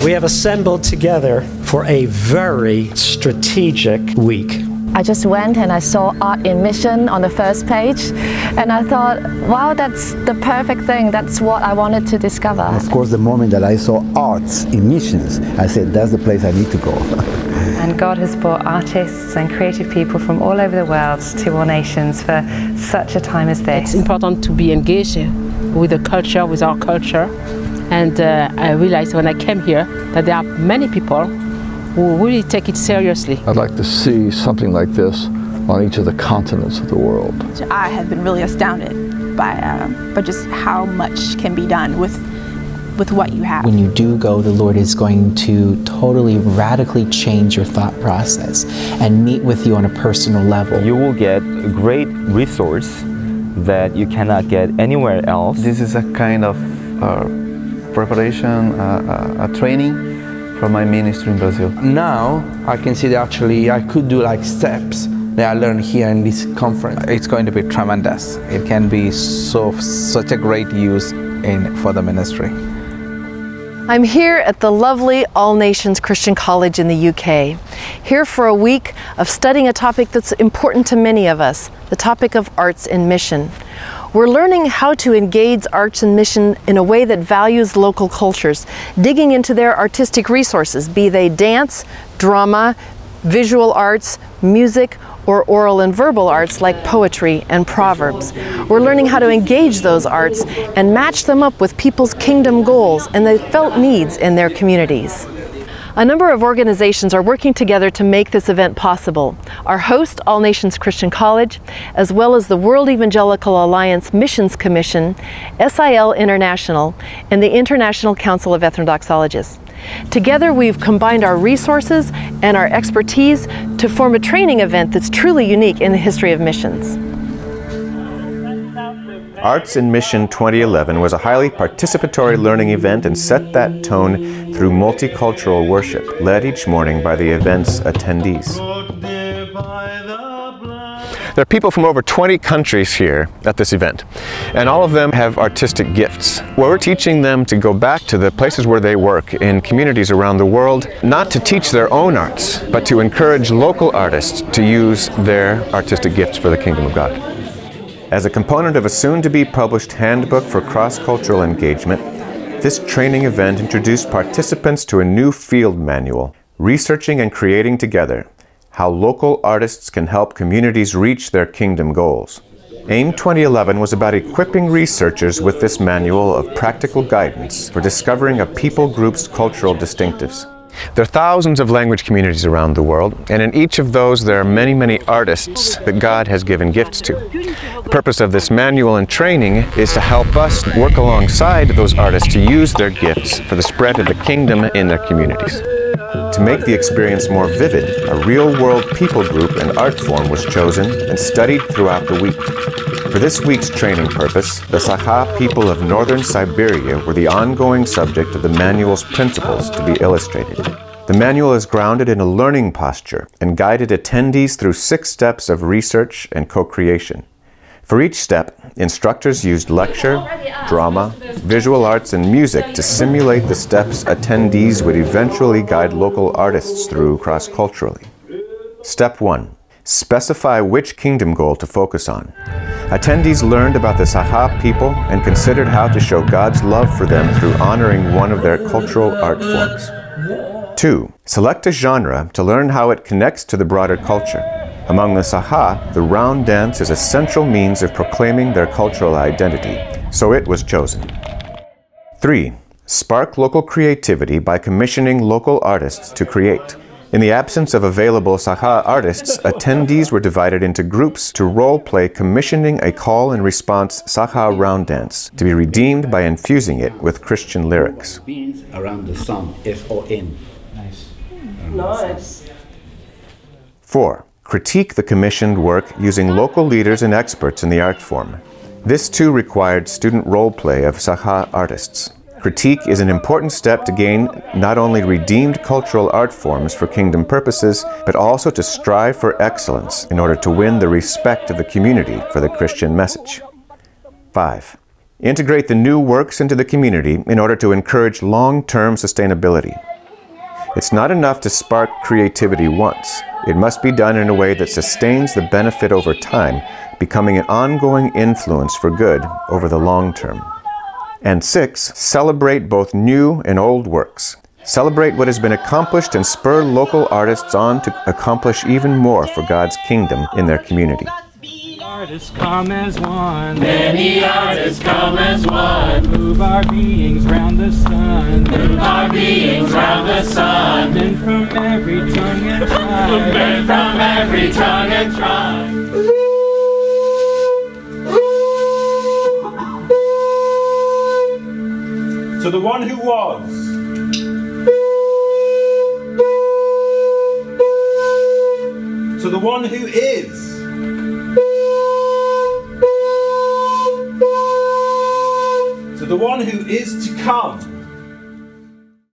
We have assembled together for a very strategic week. I just went and I saw Art in Mission on the first page, and I thought, wow, that's the perfect thing. That's what I wanted to discover. Of course, the moment that I saw Arts in Missions, I said, that's the place I need to go. And God has brought artists and creative people from all over the world to all nations for such a time as this. It's important to be engaged with the culture, with our culture. And I realized when I came here that there are many people who really take it seriously. I'd like to see something like this on each of the continents of the world. I have been really astounded by just how much can be done with what you have. When you do go, the Lord is going to totally radically change your thought process and meet with you on a personal level. You will get a great resource that you cannot get anywhere else. This is a kind of preparation, a training for my ministry in Brazil. Now I can see that actually I could do like steps that I learned here in this conference. It's going to be tremendous. It can be such a great use for the ministry. I'm here at the lovely All Nations Christian College in the UK, here for a week of studying a topic that's important to many of us, the topic of arts and mission. We're learning how to engage arts and mission in a way that values local cultures, digging into their artistic resources, be they dance, drama, visual arts, music, or oral and verbal arts like poetry and proverbs. We're learning how to engage those arts and match them up with people's kingdom goals and the felt needs in their communities. A number of organizations are working together to make this event possible. Our host, All Nations Christian College, as well as the World Evangelical Alliance Missions Commission, SIL International, and the International Council of Ethnodoxologists. Together we've combined our resources and our expertise to form a training event that's truly unique in the history of missions. Arts in Mission 2011 was a highly participatory learning event and set that tone through multicultural worship, led each morning by the event's attendees. There are people from over 20 countries here at this event, and all of them have artistic gifts. Well, we're teaching them to go back to the places where they work in communities around the world, not to teach their own arts, but to encourage local artists to use their artistic gifts for the kingdom of God. As a component of a soon-to-be published handbook for cross-cultural engagement, this training event introduced participants to a new field manual, Researching and Creating Together: How Local Artists Can Help Communities Reach Their Kingdom Goals. AIM 2011 was about equipping researchers with this manual of practical guidance for discovering a people group's cultural distinctives. There are thousands of language communities around the world, and in each of those there are many, many artists that God has given gifts to. The purpose of this manual and training is to help us work alongside those artists to use their gifts for the spread of the kingdom in their communities. To make the experience more vivid, a real-world people group and art form was chosen and studied throughout the week. For this week's training purpose, the Sakha people of northern Siberia were the ongoing subject of the manual's principles to be illustrated. The manual is grounded in a learning posture and guided attendees through 6 steps of research and co-creation. For each step, instructors used lecture, drama, visual arts, and music to simulate the steps attendees would eventually guide local artists through cross-culturally. Step 1. Specify which kingdom goal to focus on. Attendees learned about the Sakha people and considered how to show God's love for them through honoring one of their cultural art forms. 2. Select a genre to learn how it connects to the broader culture. Among the Sakha, the round dance is a central means of proclaiming their cultural identity, so it was chosen. 3. Spark local creativity by commissioning local artists to create. In the absence of available Sakha artists, attendees were divided into groups to role-play commissioning a call-and-response Sakha round dance to be redeemed by infusing it with Christian lyrics. Around the sun, S-O-N. Nice. 4. Critique the commissioned work using local leaders and experts in the art form. This too required student role-play of Sakha artists. Critique is an important step to gain not only redeemed cultural art forms for kingdom purposes, but also to strive for excellence in order to win the respect of the community for the Christian message. 5. Integrate the new works into the community in order to encourage long-term sustainability. It's not enough to spark creativity once. It must be done in a way that sustains the benefit over time, becoming an ongoing influence for good over the long term. And 6, celebrate both new and old works. Celebrate what has been accomplished and spur local artists on to accomplish even more for God's kingdom in their community. Artists come as one. Many artists come as one. Move our beings round the sun. Move our beings round the sun. Men from every tongue and tribe. Men from every tongue and tribe. To the one who was. To the one who is. To the one who is to come.